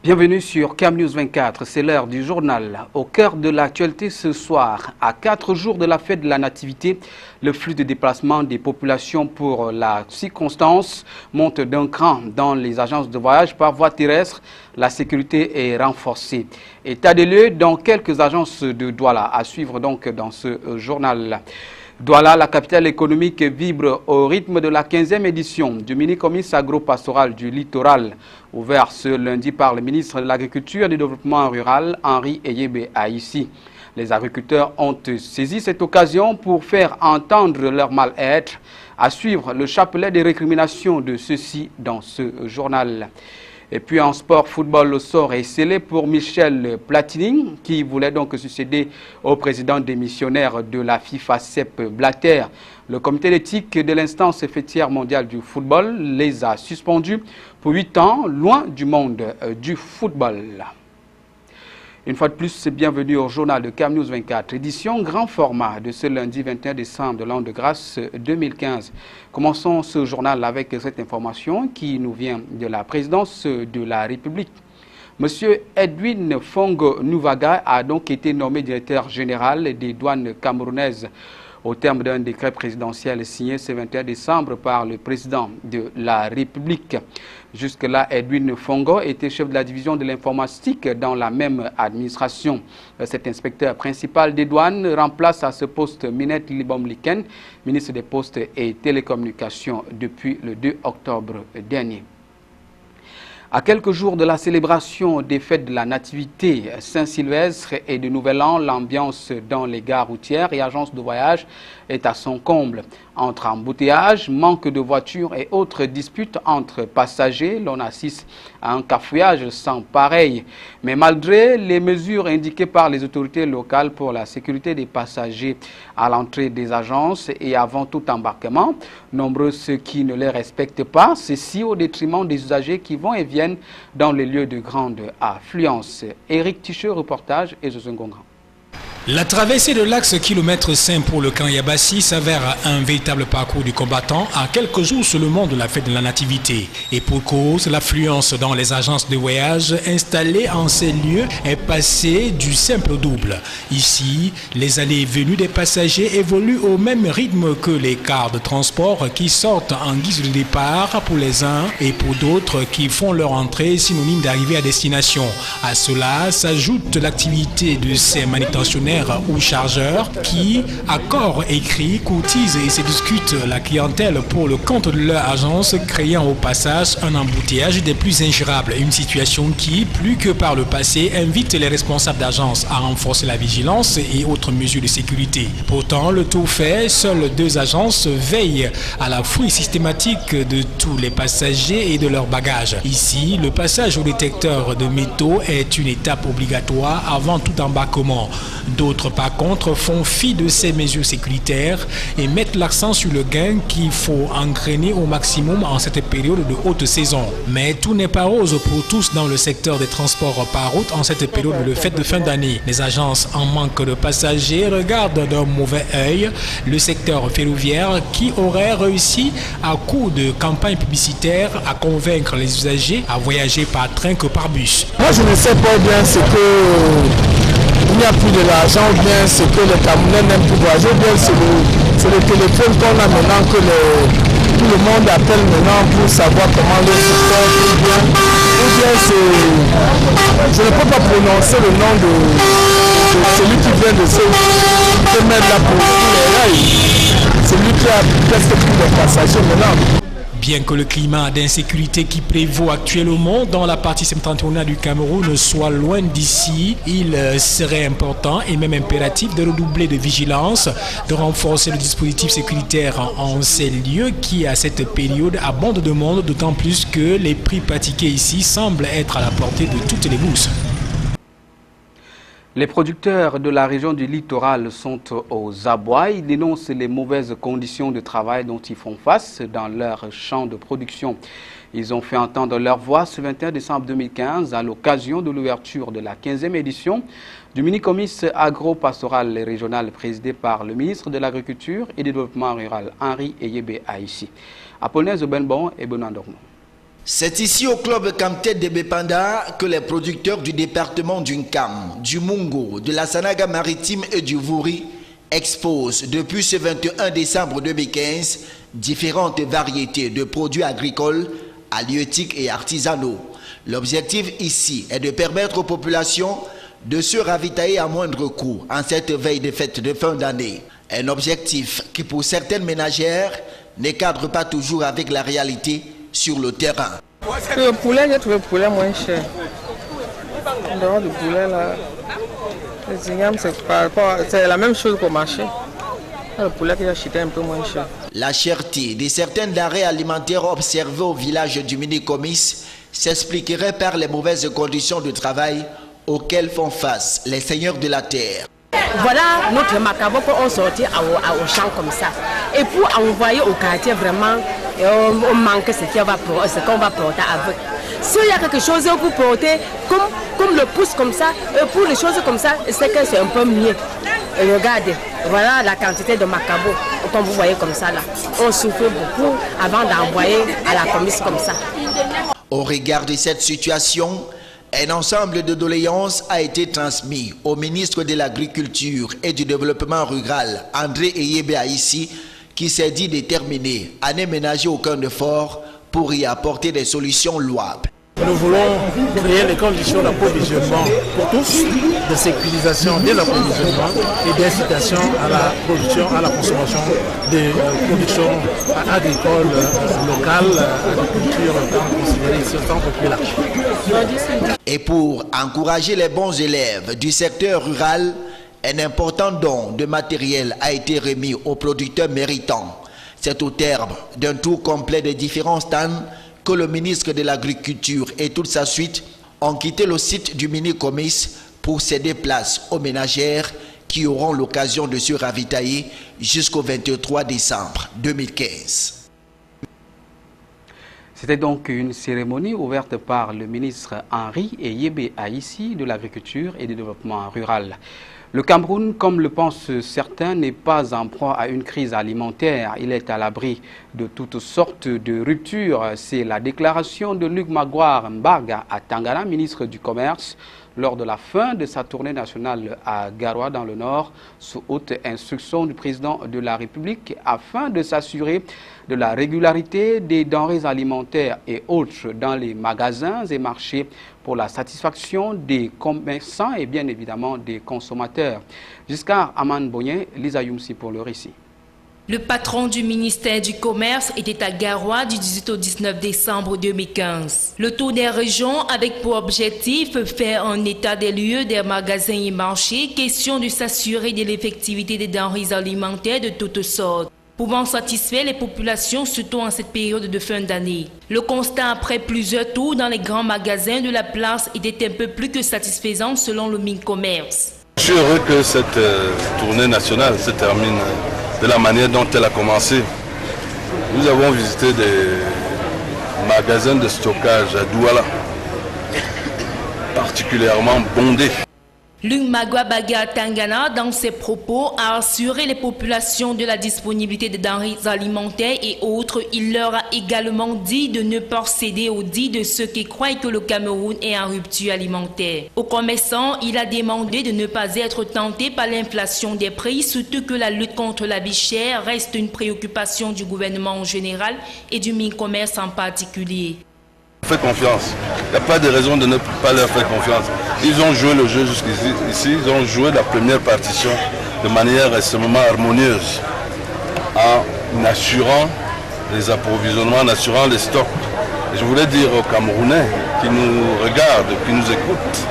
Bienvenue sur CAM News 24, c'est l'heure du journal. Au cœur de l'actualité ce soir, à 4 jours de la fête de la Nativité, le flux de déplacement des populations pour la circonstance monte d'un cran dans les agences de voyage par voie terrestre. La sécurité est renforcée. État des lieux dans quelques agences de Douala à suivre donc dans ce journal. Douala, la capitale économique, vibre au rythme de la 15e édition du mini-comice agro-pastoral du littoral, ouvert ce lundi par le ministre de l'Agriculture et du Développement rural, Henri Eyebe Aïssi. Les agriculteurs ont saisi cette occasion pour faire entendre leur mal-être. À suivre le chapelet des récriminations de ceux-ci dans ce journal. Et puis en sport, football, le sort est scellé pour Michel Platini, qui voulait donc succéder au président démissionnaire de la FIFA, Sepp Blatter. Le comité d'éthique de l'instance fêtière mondiale du football les a suspendus pour 8 ans, loin du monde du football. Une fois de plus, bienvenue au journal de CAM News 24, édition grand format de ce lundi 21 décembre de l'an de grâce 2015. Commençons ce journal avec cette information qui nous vient de la présidence de la République. Monsieur Edwin Fongo Nuvaga a donc été nommé directeur général des douanes camerounaises au terme d'un décret présidentiel signé ce 21 décembre par le président de la République. Jusque-là, Edwin Fongo était chef de la division de l'informatique dans la même administration. Cet inspecteur principal des douanes remplace à ce poste Minette Libom-Liken, ministre des Postes et Télécommunications depuis le 2 octobre dernier. À quelques jours de la célébration des fêtes de la Nativité Saint-Sylvestre et du Nouvel An, l'ambiance dans les gares routières et agences de voyage est à son comble. Entre embouteillages, manque de voitures et autres disputes entre passagers, l'on assiste à un cafouillage sans pareil. Mais malgré les mesures indiquées par les autorités locales pour la sécurité des passagers à l'entrée des agences et avant tout embarquement, nombreux ceux qui ne les respectent pas, ceci au détriment des usagers qui vont et viennent dans les lieux de grande affluence. Éric Ticheux, reportage et José Ngongra. La traversée de l'axe kilomètre 5 pour le camp Yabassi s'avère un véritable parcours du combattant à quelques jours seulement de la fête de la Nativité. Et pour cause, l'affluence dans les agences de voyage installées en ces lieux est passée du simple au double. Ici, les allées et venues des passagers évoluent au même rythme que les cars de transport qui sortent en guise de départ pour les uns et pour d'autres qui font leur entrée synonyme d'arrivée à destination. À cela s'ajoute l'activité de ces manutentionnaires ou chargeurs qui, à corps écrit, courtisent et se discutent la clientèle pour le compte de leur agence, créant au passage un embouteillage des plus ingérables. Une situation qui, plus que par le passé, invite les responsables d'agence à renforcer la vigilance et autres mesures de sécurité. Pourtant, le tout fait, seules 2 agences veillent à la fouille systématique de tous les passagers et de leurs bagages. Ici, le passage au détecteur de métaux est une étape obligatoire avant tout embarquement. D'autres, par contre, font fi de ces mesures sécuritaires et mettent l'accent sur le gain qu'il faut engrainer au maximum en cette période de haute saison. Mais tout n'est pas rose pour tous dans le secteur des transports par route en cette période de fête de fin d'année. Les agences en manque de passagers regardent d'un mauvais œil le secteur ferroviaire qui aurait réussi à coup de campagne publicitaire à convaincre les usagers à voyager par train que par bus. Moi je ne sais pas bien ce que il n'y a plus de l'argent, ou bien c'est que les Camerounais n'aiment plus voyager, ou bien c'est le téléphone qu'on a maintenant que tout le monde appelle maintenant pour savoir comment le système est bien. Ou bien c'est... Je ne peux pas prononcer le nom de celui qui vient de se mettre là pour les rails. Celui qui a presque plus de passagers maintenant. Bien que le climat d'insécurité qui prévaut actuellement dans la partie septentrionale du Cameroun soit loin d'ici, il serait important et même impératif de redoubler de vigilance, de renforcer le dispositif sécuritaire en ces lieux qui, à cette période, abondent de monde, d'autant plus que les prix pratiqués ici semblent être à la portée de toutes les bourses. Les producteurs de la région du littoral sont aux abois. Ils dénoncent les mauvaises conditions de travail dont ils font face dans leur champ de production. Ils ont fait entendre leur voix ce 21 décembre 2015 à l'occasion de l'ouverture de la 15e édition du mini-comice agro-pastoral régional présidé par le ministre de l'Agriculture et du Développement rural, Henri Eyebe Aïssi. Apollinaire Zobenbon et Benoît Dormont. C'est ici au club Camtet de Bepanda que les producteurs du département du Nkam, du Mungo, de la Sanaga maritime et du Vouri exposent depuis ce 21 décembre 2015 différentes variétés de produits agricoles, halieutiques et artisanaux. L'objectif ici est de permettre aux populations de se ravitailler à moindre coût en cette veille de fête de fin d'année. Un objectif qui pour certaines ménagères ne cadre pas toujours avec la réalité sur le terrain. Le poulet, j'ai trouvé le poulet moins cher. En dehors du poulet, là, les ignames, c'est la même chose qu'au marché. Le poulet que j'ai acheté un peu moins cher. La cherté de certains denrées alimentaires observées au village du Mini-Comis s'expliquerait par les mauvaises conditions de travail auxquelles font face les seigneurs de la terre. Voilà notre macabre qu'on sortit au champ comme ça. Et pour envoyer au quartier, vraiment, on manque ce qu'on va porter avec. S'il y a quelque chose pour porter, comme le pouce comme ça, pour les choses comme ça, c'est que c'est un peu mieux. Et regardez, voilà la quantité de macabre, comme vous voyez comme ça là. On souffre beaucoup avant d'envoyer à la commission comme ça. Au regard de cette situation, un ensemble de doléances a été transmis au ministre de l'Agriculture et du Développement rural, André Eyebe Aïssi, qui s'est dit déterminé à ne ménager aucun effort pour y apporter des solutions louables. Nous voulons créer les conditions d'approvisionnement pour tous, de sécurisation de l'approvisionnement et d'incitation à la production, à la consommation des productions agricoles locales, agriculture considérée ici en tant que plus large. Et pour encourager les bons élèves du secteur rural, un important don de matériel a été remis aux producteurs méritants. C'est au terme d'un tour complet des différents stands que le ministre de l'Agriculture et toute sa suite ont quitté le site du Mini-Comis pour céder place aux ménagères qui auront l'occasion de se ravitailler jusqu'au 23 décembre 2015. C'était donc une cérémonie ouverte par le ministre Henri Eyebe Aïssi de l'Agriculture et du Développement rural. Le Cameroun, comme le pensent certains, n'est pas en proie à une crise alimentaire. Il est à l'abri de toutes sortes de ruptures. C'est la déclaration de Luc Magloire Mbarga à Tangana, ministre du Commerce, lors de la fin de sa tournée nationale à Garoua dans le Nord, sous haute instruction du président de la République, afin de s'assurer de la régularité des denrées alimentaires et autres dans les magasins et marchés pour la satisfaction des commerçants et bien évidemment des consommateurs. Jusqu'à Aman Bonyen, Lisa Youmsi pour le récit. Le patron du ministère du Commerce était à Garoua du 18 au 19 décembre 2015. Le tour des régions avec pour objectif faire un état des lieux des magasins et marchés, question de s'assurer de l'effectivité des denrées alimentaires de toutes sortes, pouvant satisfaire les populations, surtout en cette période de fin d'année. Le constat après plusieurs tours dans les grands magasins de la place était un peu plus que satisfaisant selon le Mini-Commerce. Je suis heureux que cette tournée nationale se termine de la manière dont elle a commencé. Nous avons visité des magasins de stockage à Douala, particulièrement bondés. Luc Magloire Tangana, dans ses propos, a assuré les populations de la disponibilité des denrées alimentaires et autres. Il leur a également dit de ne pas céder aux dits de ceux qui croient que le Cameroun est en rupture alimentaire. Aux commerçants, il a demandé de ne pas être tentés par l'inflation des prix, surtout que la lutte contre la vie chère reste une préoccupation du gouvernement en général et du Mini-Commerce en particulier. Faites confiance. Il n'y a pas de raison de ne pas leur faire confiance. Ils ont joué le jeu jusqu'ici. Ils ont joué la première partition de manière extrêmement harmonieuse, en assurant les approvisionnements, en assurant les stocks. Et je voulais dire aux Camerounais qui nous regardent, qui nous écoutent,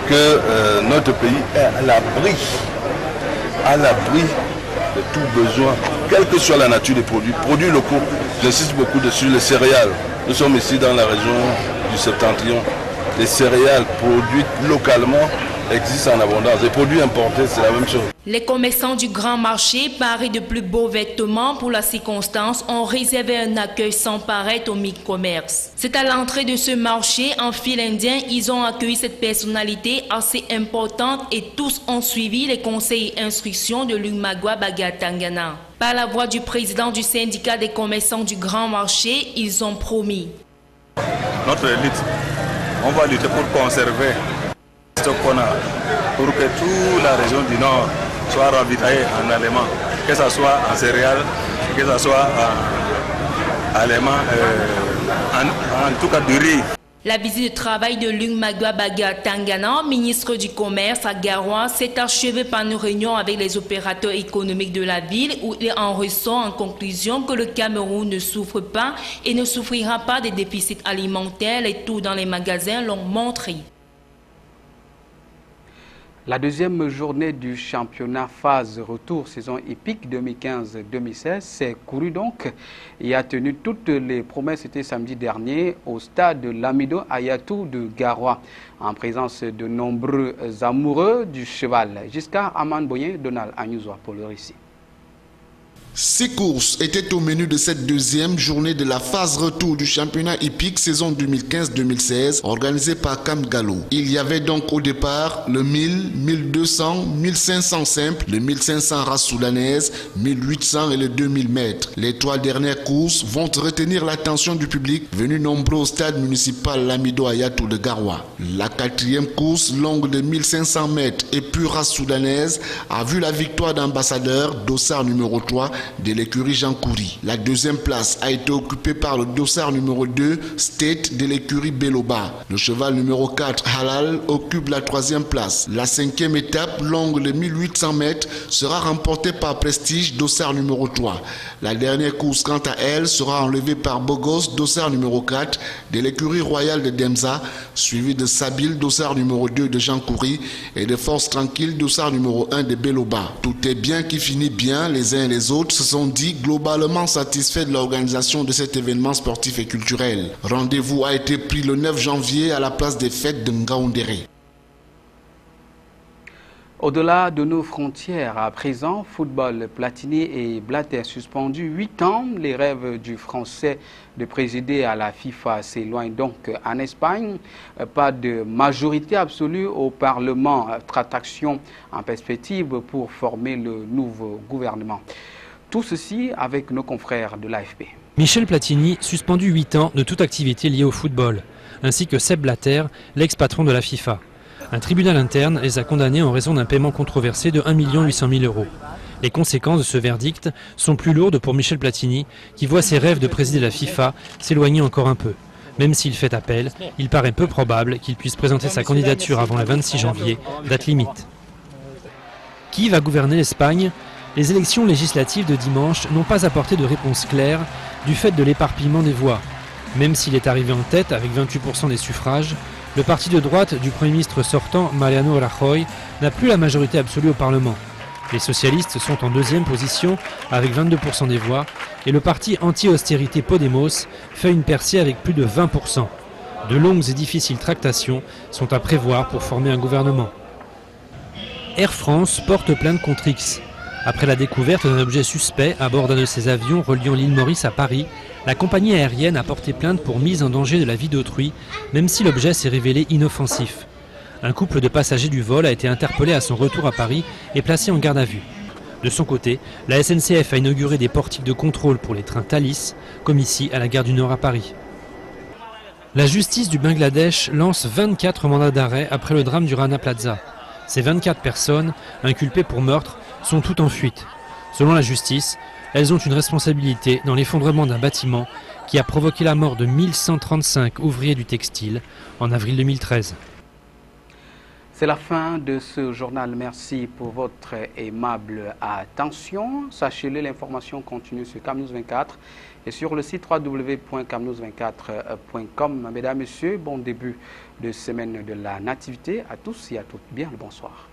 que notre pays est à l'abri de tout besoin, quelle que soit la nature des produits. Produits locaux, j'insiste beaucoup dessus, les céréales. Nous sommes ici dans la région du Septentrion. Les céréales produites localement existent en abondance. Les produits importés, c'est la même chose. Les commerçants du grand marché, parés de plus beaux vêtements pour la circonstance, ont réservé un accueil sans pareil au Mini-Commerce. C'est à l'entrée de ce marché, en file indien, ils ont accueilli cette personnalité assez importante et tous ont suivi les conseils et instructions de Luc Magloire Tangana. Par la voix du président du syndicat des commerçants du grand marché, ils ont promis. notre lutte. On va lutter pour conserver ce qu'on a, pour que toute la région du Nord soit ravitaillée en aliments, que ce soit en céréales, que ce soit en aliments, en tout cas du riz. La visite de travail de Lung Magua Baga Tangana, ministre du Commerce à Garoua, s'est achevée par une réunion avec les opérateurs économiques de la ville où il en ressort en conclusion que le Cameroun ne souffre pas et ne souffrira pas des déficits alimentaires. Les taux dans les magasins l'ont montré. La deuxième journée du championnat phase retour saison hippique 2015-2016 s'est courue donc et a tenu toutes les promesses. C'était samedi dernier au stade Lamido Ayatou de Garoua en présence de nombreux amoureux du cheval. Jusqu'à Aman Boyen, Donald Agnouzwa pour le récit. Ces courses étaient au menu de cette deuxième journée de la phase retour du championnat hippique saison 2015-2016 organisée par Cam Gallo. Il y avait donc au départ le 1000, 1200, 1500 simple, le 1500 race soudanaise, 1800 et le 2000 mètres. Les trois dernières courses vont retenir l'attention du public venu nombreux au stade municipal Lamido Ayatou de Garoua. La quatrième course longue de 1500 mètres et pure race soudanaise a vu la victoire d'ambassadeur Dossard numéro 3 de l'écurie Jean Coury. La deuxième place a été occupée par le dossard numéro 2 State de l'écurie Beloba. Le cheval numéro 4 Halal occupe la troisième place. La cinquième étape longue de 1800 mètres sera remportée par Prestige dossard numéro 3. La dernière course quant à elle sera enlevée par Bogos dossard numéro 4 de l'écurie royale de Demza, suivi de Sabil dossard numéro 2 de Jean Coury et de Force Tranquille dossard numéro 1 de Beloba. Tout est bien qui finit bien, les uns et les autres se sont dit globalement satisfaits de l'organisation de cet événement sportif et culturel. Rendez-vous a été pris le 9 janvier à la place des fêtes de Ngaoundéré. Au-delà de nos frontières, à présent, football, Platini et Blatter suspendus 8 ans. Les rêves du Français de présider à la FIFA s'éloignent donc en Espagne. Pas de majorité absolue au Parlement. Traction en perspective pour former le nouveau gouvernement. Tout ceci avec nos confrères de l'AFP. Michel Platini, suspendu 8 ans de toute activité liée au football, ainsi que Sepp Blatter, l'ex-patron de la FIFA. Un tribunal interne les a condamnés en raison d'un paiement controversé de 1 800 000 €. Les conséquences de ce verdict sont plus lourdes pour Michel Platini, qui voit ses rêves de présider la FIFA s'éloigner encore un peu. Même s'il fait appel, il paraît peu probable qu'il puisse présenter sa candidature avant le 26 janvier, date limite. Qui va gouverner l'Espagne ? Les élections législatives de dimanche n'ont pas apporté de réponse claire du fait de l'éparpillement des voix. Même s'il est arrivé en tête avec 28% des suffrages, le parti de droite du Premier ministre sortant, Mariano Rajoy, n'a plus la majorité absolue au Parlement. Les socialistes sont en deuxième position avec 22% des voix et le parti anti-austérité Podemos fait une percée avec plus de 20%. De longues et difficiles tractations sont à prévoir pour former un gouvernement. Air France porte plainte contre X. Après la découverte d'un objet suspect à bord d'un de ses avions reliant l'île Maurice à Paris, la compagnie aérienne a porté plainte pour mise en danger de la vie d'autrui, même si l'objet s'est révélé inoffensif. Un couple de passagers du vol a été interpellé à son retour à Paris et placé en garde à vue. De son côté, la SNCF a inauguré des portiques de contrôle pour les trains Thalys, comme ici à la gare du Nord à Paris. La justice du Bangladesh lance 24 mandats d'arrêt après le drame du Rana Plaza. Ces 24 personnes, inculpées pour meurtre, sont toutes en fuite. Selon la justice, elles ont une responsabilité dans l'effondrement d'un bâtiment qui a provoqué la mort de 1135 ouvriers du textile en avril 2013. C'est la fin de ce journal. Merci pour votre aimable attention. Sachez-le, l'information continue sur CamNews 24 et sur le site www.camnews24.com. Mesdames, Messieurs, bon début de semaine de la Nativité à tous et à toutes. Bien le bonsoir.